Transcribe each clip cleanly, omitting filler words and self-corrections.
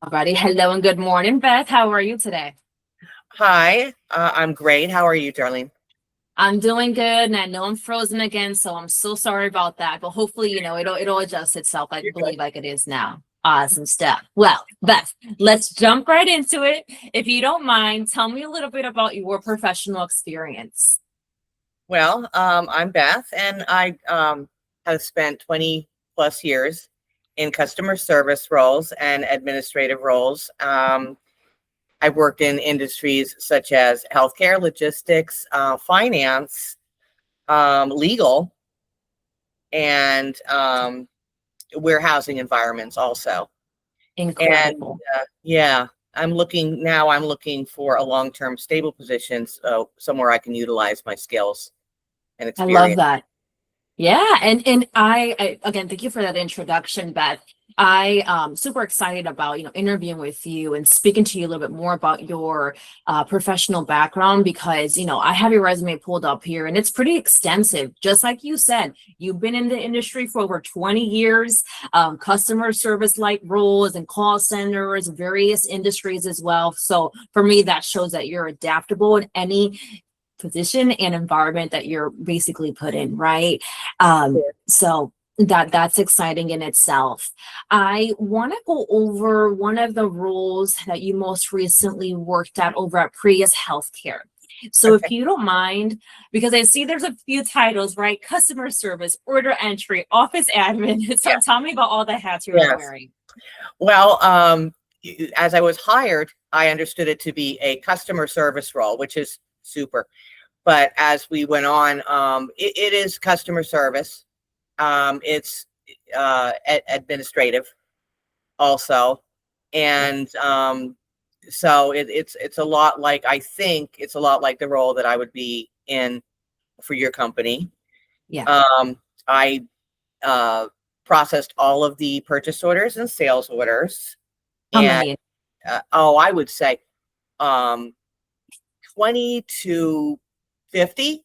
Alrighty. Hello and good morning, Beth. How are you today? Hi, I'm great. How are you, Darlene? I'm doing good, and I know I'm frozen again, so I'm so sorry about that. But hopefully, it'll adjust itself. I You're good. believe like it is now. Awesome stuff. Well, Beth, let's jump right into it. If you don't mind, tell me a little bit about your professional experience. I'm Beth, and I have spent 20 plus years in customer service roles and administrative roles. I've worked in industries such as healthcare, logistics, finance, legal, and warehousing environments also. And Incredible. yeah, I'm looking for a long-term stable position, so somewhere I can utilize my skills and I love experience. that. Yeah, and I again thank you for that introduction, Beth. I super excited about interviewing with you and speaking to you a little bit more about your professional background because I have your resume pulled up here and it's pretty extensive. Just like you said, you've been in the industry for over 20 years, customer service like roles and call centers, various industries as well. So for me, that shows that you're adaptable in any position and environment that you're basically put in, right? So that's exciting in itself. I want to go over one of the roles that you most recently worked at over at Prius Healthcare. So if Okay. you don't mind, because I see there's a few titles, right? Customer service, order entry, office admin. So Yeah. tell me about all the hats you were Yes. wearing. Well, as I was hired, I understood it to be a customer service role, which is super. But as we went on, it is customer service. It's administrative also, and so it's a lot like I think it's a lot like the role that I would be in for your company. Yeah. Um, I uh, processed all of the purchase orders and sales orders, How and many? I would say um, 20 to 50.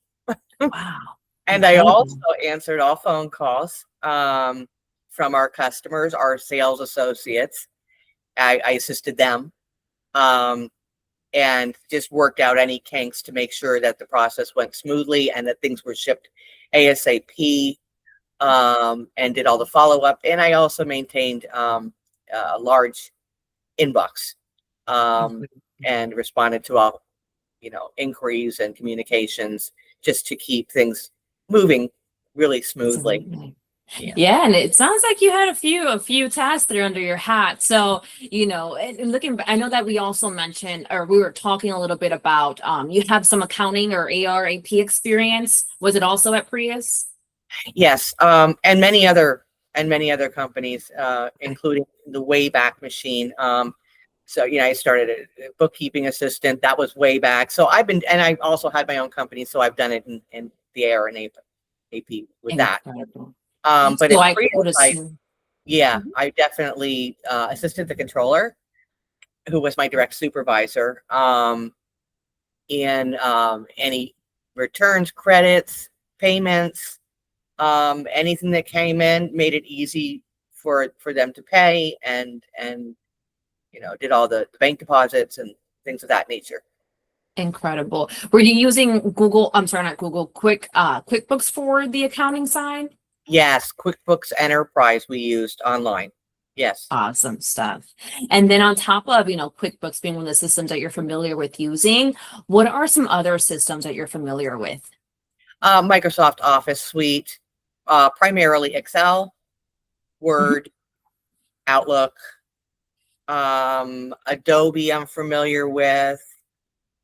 Wow. And I also Incredible. answered all phone calls from our customers, our sales associates. I assisted them um, and just worked out any kinks to make sure that the process went smoothly and that things were shipped ASAP, and did all the follow up. And I also maintained a large inbox, um, and responded to all inquiries and communications just to keep things moving really smoothly. Absolutely. Yeah. Yeah, and it sounds like you had a few tasks that are under your hat. So, and looking, I know that we also mentioned, or we were talking a little bit about, you have some accounting or ARAP experience. Was it also at Prius? Yes, and many other companies, including the Wayback Machine. So I started a bookkeeping assistant. That was way back. So and I also had my own company, so I've done it in the AR and AP with that. Incredible. But So at I Prius, would assume. yeah, Mhm. I definitely assisted the controller, who was my direct supervisor, in any returns, credits, payments, anything that came in, made it easy for them to pay, and did all the bank deposits and things of that nature. Incredible. Were you using Google, I'm sorry, not Google, QuickBooks for the accounting side? Yes, QuickBooks Enterprise we used online. Yes. Awesome stuff. And then on top of, QuickBooks being one of the systems that you're familiar with using, what are some other systems that you're familiar with? Microsoft Office Suite, primarily Excel, Mhm. Word, Outlook, Adobe I'm familiar with,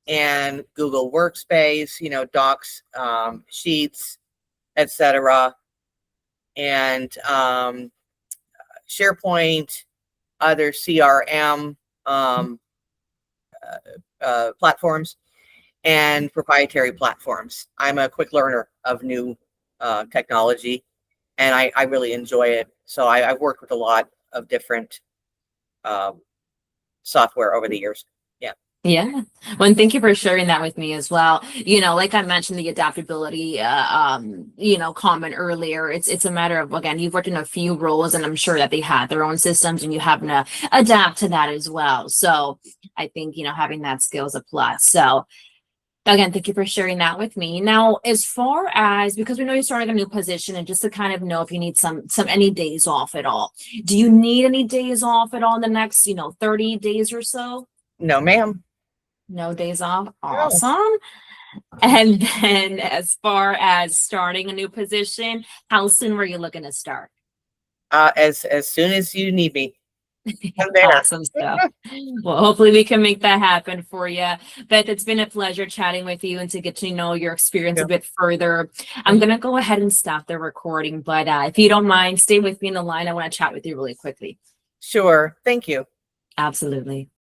and Google Workspace, Docs, Sheets, etc., and SharePoint, other CRM platforms, and proprietary platforms. I'm a quick learner of new technology, and I really enjoy it. So I've worked with a lot of different um, software over the years. Yeah. Yeah. Well, and thank you for sharing that with me as well. Like I mentioned, the adaptability, comment earlier. It's a matter of, again, you've worked in a few roles, and I'm sure that they had their own systems, and you having to adapt to that as well. So I think having that skill is a plus. So again, thank you for sharing that with me. Now, as far as, because we know you're starting a new position, and just to kind of know if you need some any days off at all, do you need any days off at all in the next 30 days or so? No, ma'am. No days off. No. Awesome. And then as far as starting a new position, how soon were you looking to start? As soon as you need me, I'm there. Awesome stuff. Well, hopefully we can make that happen for you. Beth, it's been a pleasure chatting with you and to get to know your experience a Yeah. bit further. I'm going to go ahead and stop the recording, but if you don't mind, stay with me in the line. I want to chat with you really quickly. Sure. Thank you. Absolutely.